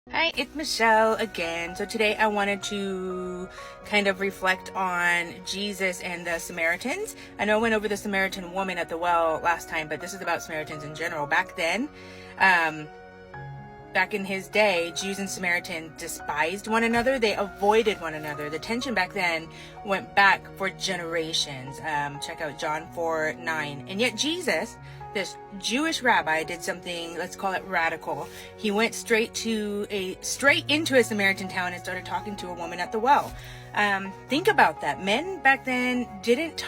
Hi, it's Michelle again. So today I wanted to kind of reflect on Jesus and the Samaritans. I know I went over the Samaritan woman at the well last time, but this is about Samaritans in general. Back then, back in his day, Jews and Samaritans despised one another. They avoided one another. The tension back then went back for generations. Check out John 4:9. And yet Jesus, this Jewish rabbi, did something, let's call it radical. He went straight into a Samaritan town and started talking to a woman at the well. Think about that. Men back then didn't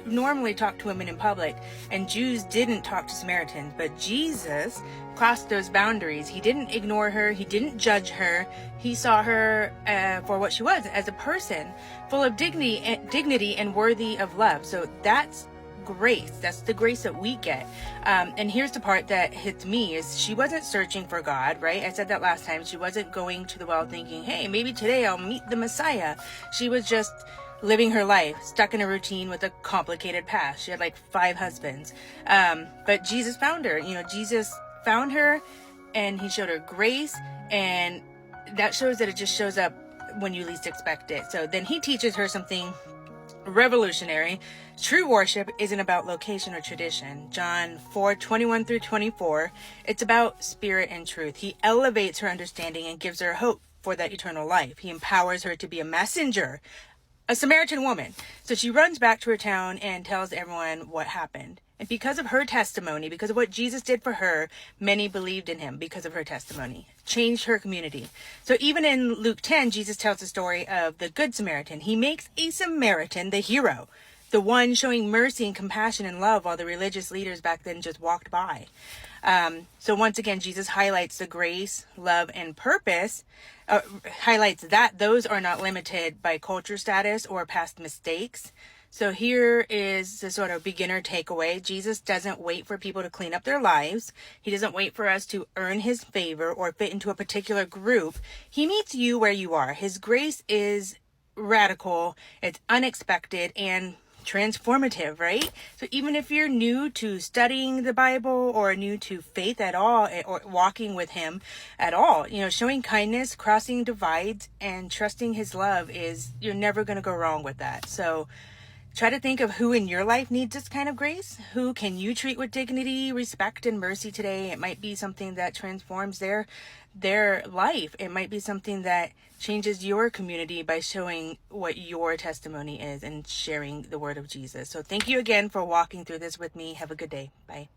normally talk to women in public, and Jews didn't talk to Samaritans, but Jesus crossed those boundaries. He didn't ignore her. He didn't judge her. He saw her for what she was, as a person full of dignity and worthy of love. So that's grace. That's the grace that we get. And here's the part that hits me is she wasn't searching for God, right? I said that last time. She wasn't going to the well thinking, hey, maybe today I'll meet the Messiah. She was just living her life, stuck in a routine with a complicated past. She had like 5 husbands. But Jesus found her. Jesus found her and he showed her grace, and that shows that it just shows up when you least expect it. So then he teaches her something revolutionary. True worship isn't about location or tradition. John 4:21-24. It's about spirit and truth. He elevates her understanding and gives her hope for that eternal life. He empowers her to be a messenger, a Samaritan woman. So she runs back to her town and tells everyone what happened. And because of her testimony, because of what Jesus did for her, many believed in him because of her testimony. Changed her community. So even in Luke 10, Jesus tells the story of the Good Samaritan. He makes a Samaritan the hero, the one showing mercy and compassion and love while the religious leaders back then just walked by. So once again, Jesus highlights the grace, love, and purpose, highlights that those are not limited by culture status or past mistakes. So here is the sort of beginner takeaway. Jesus doesn't wait for people to clean up their lives. He doesn't wait for us to earn his favor or fit into a particular group. He meets you where you are. His grace is radical, it's unexpected, and transformative, right? So even if you're new to studying the Bible or new to faith at all, or walking with him at all, showing kindness, crossing divides, and trusting his love you're never going to go wrong with that. So try to think of who in your life needs this kind of grace. Who can you treat with dignity, respect, and mercy today? It might be something that transforms their life. It might be something that changes your community by showing what your testimony is and sharing the word of Jesus. So thank you again for walking through this with me. Have a good day. Bye.